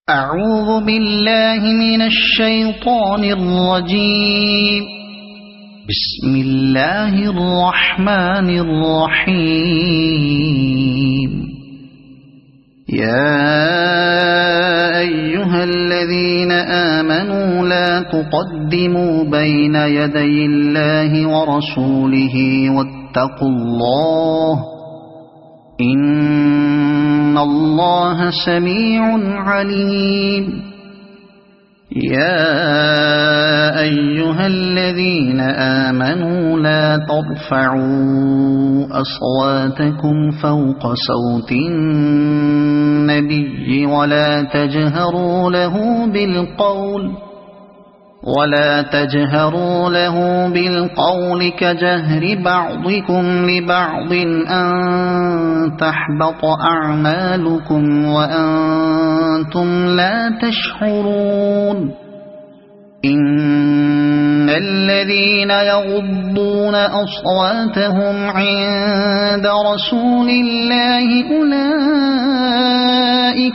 أعوذ بالله من الشيطان الرجيم. بسم الله الرحمن الرحيم. يا أيها الذين آمنوا لا تقدموا بين يدي الله ورسوله واتقوا الله إن الله سميع عليم. يا أيها الذين آمنوا لا ترفعوا أصواتكم فوق صوت النبي ولا تجهروا له بالقول كجهر بعضكم لبعض أن تحبط أعمالكم وأنتم لا تشعرون. إن الذين يغضون أصواتهم عند رسول الله أولئك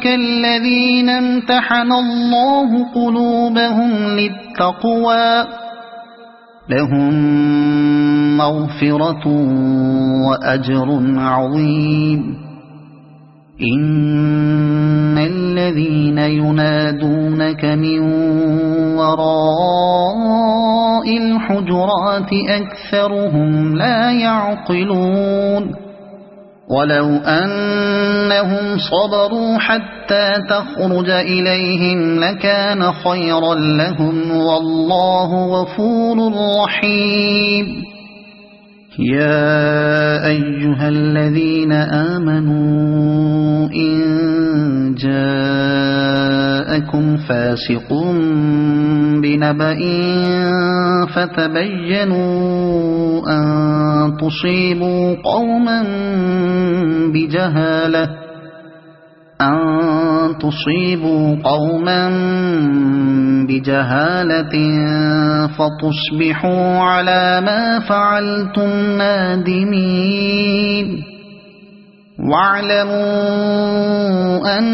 الذين امتحن الله قلوبهم للتقوى لهم مغفرة وأجر عظيم. إن الذين ينادونك من وراء الحجرات أكثرهم لا يعقلون. ولو أنهم صبروا حتى تخرج إليهم لكان خيرا لهم والله غفور رحيم. يا أيها الذين آمنوا إن جاءكم فاسق بنبأ فتبينوا أن تصيبوا قوما بجهالة فتصبحوا على ما فعلتم نادمين. واعلموا أن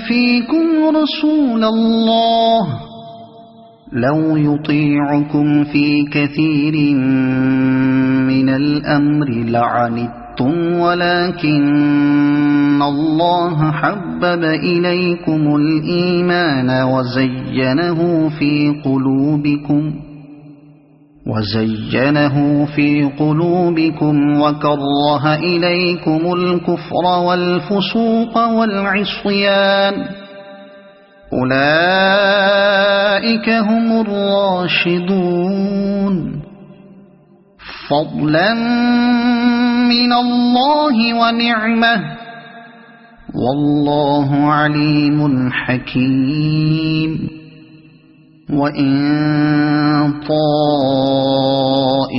فيكم رسول الله لو يطيعكم في كثير من الأمر لعنتم ولكن الله حبب إليكم الإيمان وزينه في قلوبكم وكره إليكم الكفر والفسوق والعصيان أولئك هم الراشدون فضلا من الله ونعمه والله عليم حكيم. وإن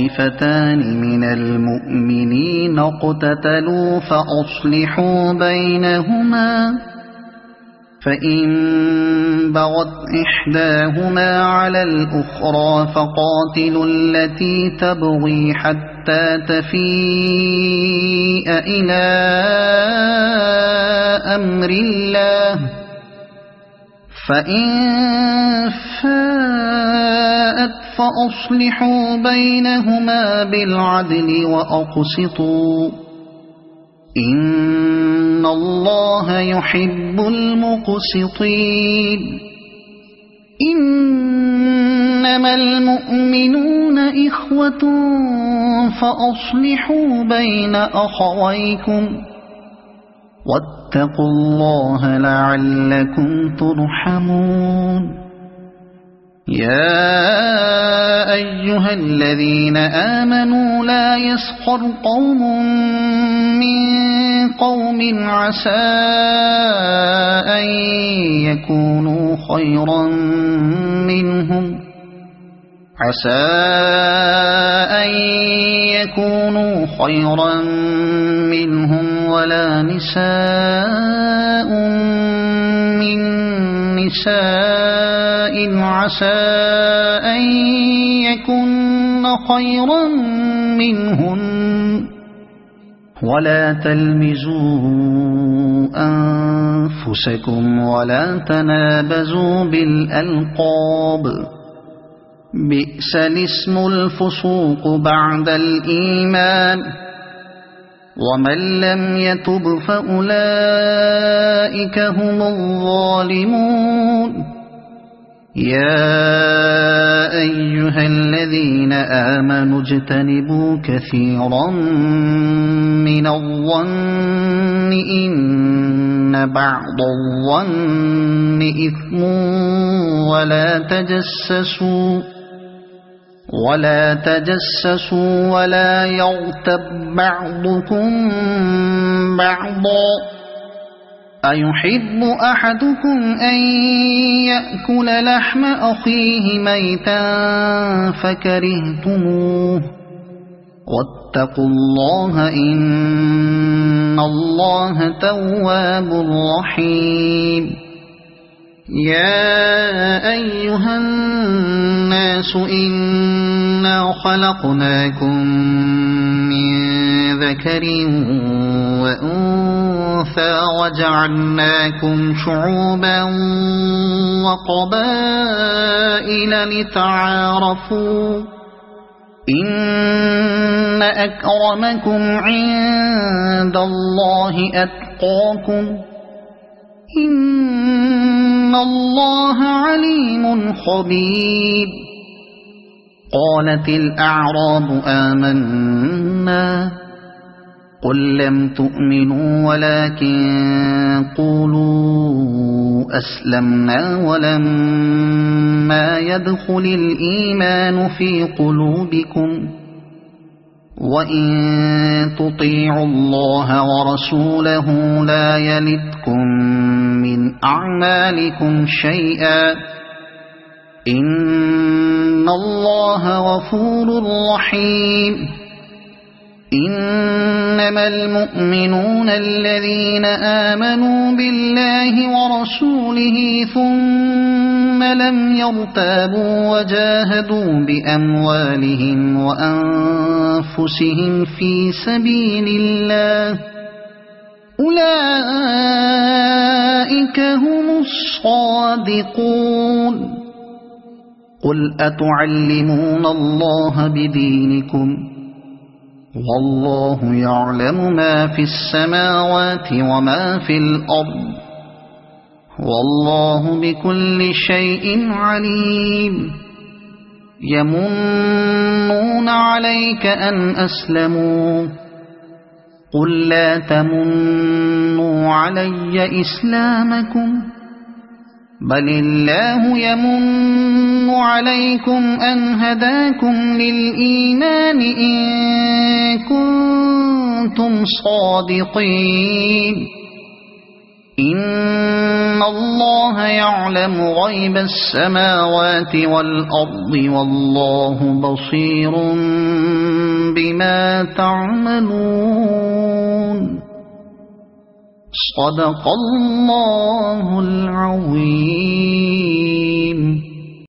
طائفتان من المؤمنين اقتتلوا فأصلحوا بينهما فإن بغت إحداهما على الأخرى فقاتلوا التي تبغي حتى تفيء إلى أمر الله فإن فاءت فأصلحوا بينهما بالعدل وأقسطوا إن الله يحب المقسطين. إنما المؤمنون إخوة فأصلحوا بين أخويكم واتقوا الله لعلكم ترحمون. يا أيها الذين آمنوا لا يسخر قوم من قوم عسى أن يكونوا خيرا منهم ولا نساء من نساء عسى أن يكن خيرا منهن ولا تلمزوا أنفسكم ولا تنابزوا بالألقاب بئس الاسم الفسوق بعد الإيمان ومن لم يتب فأولئك هم الظالمون يا أيها الذين آمنوا اجتنبوا كثيرا من الظن إن بعض الظن إثم ولا تجسسوا ولا يغتب بعضكم بعضا أيحب أحدكم أن يأكل لحم أخيه ميتا فكرهتموه واتقوا الله إن الله تواب رحيم يا أيها الناس إنا خلقناكم من ذكر وأنثى وجعلناكم شعوبا وقبائل لتعارفوا إن أكرمكم عند الله أتقاكم إن الله عليم خبير قالت الأعراب آمنا قل لم تؤمنوا ولكن قولوا أسلمنا ولما يدخل الإيمان في قلوبكم وإن تطيعوا الله ورسوله لا يلتكم من أعمالكم شيئا إن الله غفور رحيم إنما المؤمنون الذين آمنوا بالله ورسوله ثم لم يرتابوا وجاهدوا بأموالهم وأنفسهم في سبيل الله أولئك هم الصادقون قل أتعلمون الله بدينكم والله يعلم ما في السماوات وما في الأرض والله بكل شيء عليم يمنون عليك أن أسلموا قل لا تمنوا علي إسلامكم بل الله يمن عليكم أن هداكم للإيمان إن كنتم صادقين إن الله يعلم غيب السماوات والأرض والله بصير بما تعملون صدق الله العظيم.